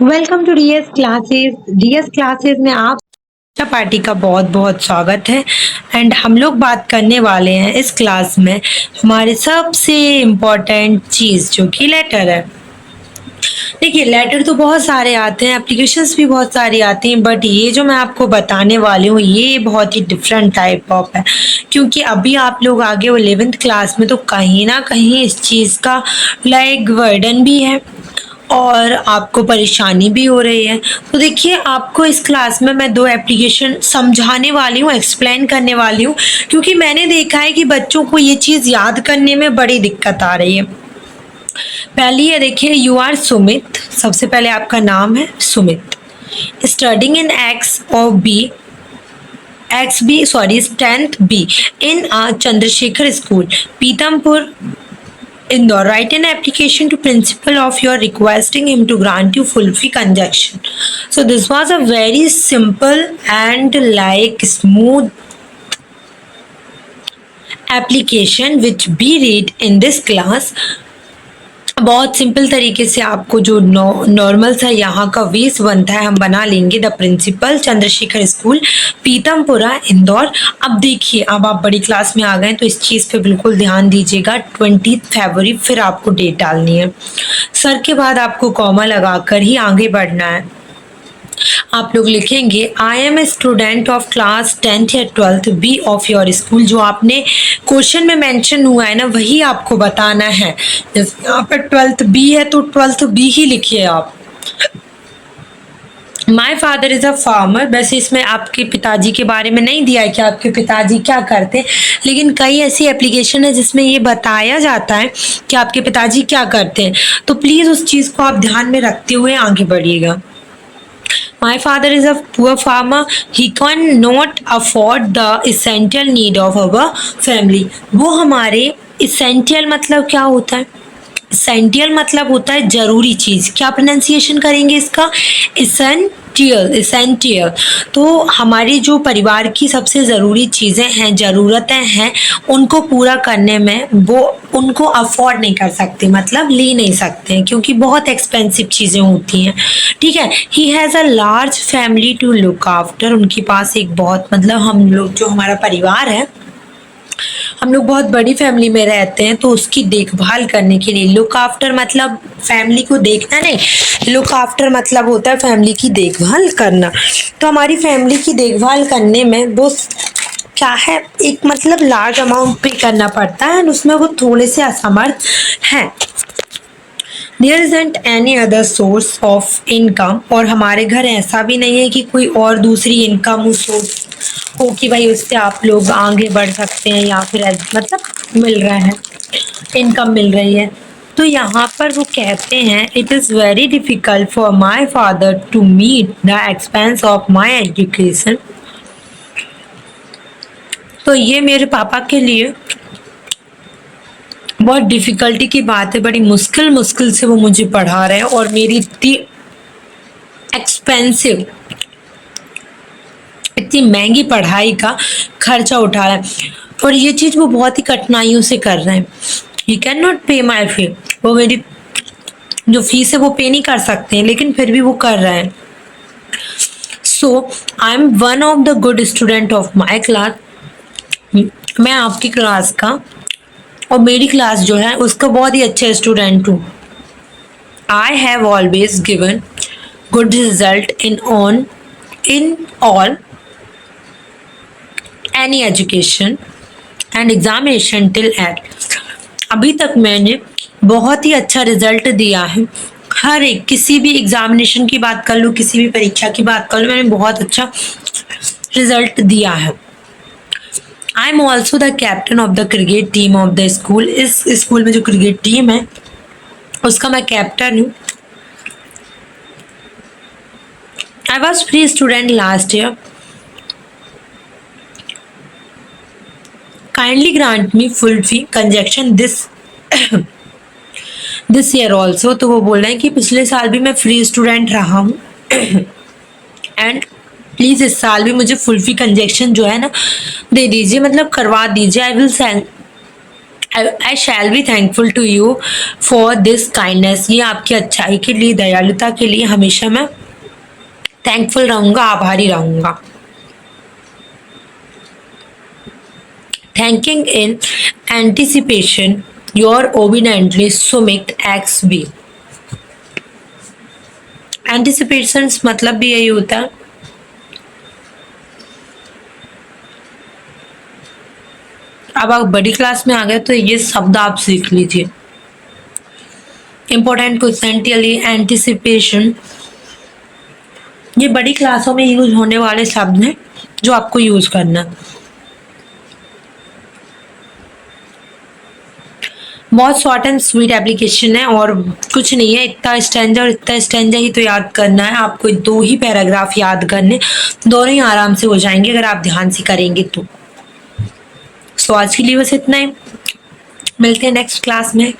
Welcome to DS classes. DS classes में आप party का बहुत बहुत स्वागत है। एंड हम लोग बात करने वाले हैं इस क्लास में हमारे सबसे इम्पोर्टेंट चीज़ जो कि लेटर है। देखिए, लेटर तो बहुत सारे आते हैं, एप्लीकेशंस भी बहुत सारी आती हैं, बट ये जो मैं आपको बताने वाली हूँ ये बहुत ही डिफरेंट टाइप ऑफ है, क्योंकि अभी आप लोग आगे 11th क्लास में तो कहीं ना कहीं इस चीज़ का लाइक वर्डन भी है और आपको परेशानी भी हो रही है। तो देखिए, आपको इस क्लास में मैं दो एप्लीकेशन समझाने वाली हूँ, एक्सप्लेन करने वाली हूँ, क्योंकि मैंने देखा है कि बच्चों को ये चीज़ याद करने में बड़ी दिक्कत आ रही है। पहली है, देखिए, यू आर सुमित। सबसे पहले आपका नाम है Sumit, studying in strength be in Chandrashekhar school, Pithampur, Indore. Write an application to principal of your requesting him to grant you full fee conjunction. So this was a very simple and like smooth application which we read in this class. बहुत simple तरीके से आपको जो normal सा यहाँ का वेस बनता है हम बना लेंगे। The principal, Chandrashekhar school, Pitampura, Indore. अब देखिए, अब आप बड़ी क्लास में आ गए तो इस चीज़ पे बिल्कुल ध्यान दीजिएगा। 20 फरवरी फिर आपको डेट डालनी है। सर के बाद आपको कॉमा लगाकर ही आगे बढ़ना है। आप लोग लिखेंगे I am a student of class 10th या 12th B of your school. जो आपने क्वेश्चन में मेंशन हुआ है ना वही आपको बताना है। जैसे यहाँ पर 12th बी है तो 12th बी ही लिखिए आप। My father is a farmer. वैसे इसमें आपके पिताजी के बारे में नहीं दिया है कि आपके पिताजी क्या करते हैं, लेकिन कई ऐसी एप्लीकेशन है जिसमें ये बताया जाता है कि आपके पिताजी क्या करते हैं, तो प्लीज़ उस चीज़ को आप ध्यान में रखते हुए आगे बढ़िएगा। My father is a poor farmer. He cannot afford the essential need of our family. वो हमारे essential मतलब क्या होता है? essential मतलब होता है जरूरी चीज। क्या प्रोनाउंसिएशन करेंगे इसका? essential। तो हमारी जो परिवार की सबसे ज़रूरी चीज़ें हैं, ज़रूरतें हैं, उनको पूरा करने में वो उनको अफोर्ड नहीं कर सकते, मतलब ले नहीं सकते हैं, क्योंकि बहुत एक्सपेंसिव चीज़ें होती हैं। ठीक है। He has a large family to look after. उनके पास एक बहुत, मतलब हम लोग जो हमारा परिवार है, हम लोग बहुत बड़ी फैमिली में रहते हैं, तो उसकी देखभाल करने के लिए, लुक आफ्टर मतलब फैमिली को देखना नहीं, लुक आफ्टर मतलब होता है फैमिली की देखभाल करना। तो हमारी फैमिली की देखभाल करने में वो क्या है, एक मतलब लार्ज अमाउंट पे करना पड़ता है, उसमें वो थोड़े से असमर्थ हैं। There isn't any other source of income. और हमारे घर ऐसा भी नहीं है कि कोई और दूसरी इनकम सोर्स हो कि भाई उससे आप लोग आगे बढ़ सकते हैं या फिर मतलब मिल रहा है, इनकम मिल रही है। तो यहाँ पर वो कहते हैं it is very difficult for my father to meet the expense of my education. तो ये मेरे पापा के लिए बहुत डिफिकल्टी की बात है, बड़ी मुश्किल से वो मुझे पढ़ा रहे हैं और मेरी इतनी एक्सपेंसिव, इतनी महंगी पढ़ाई का खर्चा उठा रहा है, और ये चीज़ वो बहुत ही कठिनाइयों से कर रहे हैं। ही कैन नॉट पे माई फी। वो मेरी जो फीस है वो पे नहीं कर सकते हैं, लेकिन फिर भी वो कर रहे हैं। So I am one of the good student of my class. मैं आपकी क्लास का और मेरी क्लास जो है उसका बहुत ही अच्छा स्टूडेंट हूँ। I have always given good result in all any education and examination till date. अभी तक मैंने बहुत ही अच्छा रिजल्ट दिया है। हर एक, किसी भी एग्जामिनेशन की बात कर लो, किसी भी परीक्षा की बात कर लो, मैंने बहुत अच्छा रिजल्ट दिया है। I am also the captain of the cricket team of the school. इस स्कूल में जो क्रिकेट टीम है उसका मैं कैप्टन हूँ। I was free student last year. Kindly grant me full fee conjunction this year also. तो वो बोल रहे हैं कि पिछले साल भी मैं फ्री स्टूडेंट रहा हूँ एंड प्लीज़ इस साल भी मुझे फुल फी कंजक्शन जो है ना दे दीजिए, मतलब करवा दीजिए। I will send I shall be thankful to you for this kindness. ये आपकी अच्छाई के लिए, दयालुता के लिए हमेशा मैं थैंकफुल रहूंगा, आभारी रहूंगा। Thanking in anticipation your obediently Sumit X B. Anticipation मतलब भी यही होता है। अब आप बड़ी क्लास में आ गए तो ये शब्द आप सीख लीजिए। इंपॉर्टेंट क्वेश्चन के लिए एंटिसिपेशन, ये बड़ी क्लासों में यूज होने वाले शब्द हैं जो आपको यूज करना। बहुत शॉर्ट एंड स्वीट एप्लीकेशन है और कुछ नहीं है, इतना स्टैंजा और इतना स्टैंजा ही तो याद करना है आपको। 2 ही पैराग्राफ याद करने, दोनों ही आराम से हो जाएंगे अगर आप ध्यान से करेंगे तो। सो आज के लिए बस इतना ही, मिलते हैं नेक्स्ट क्लास में।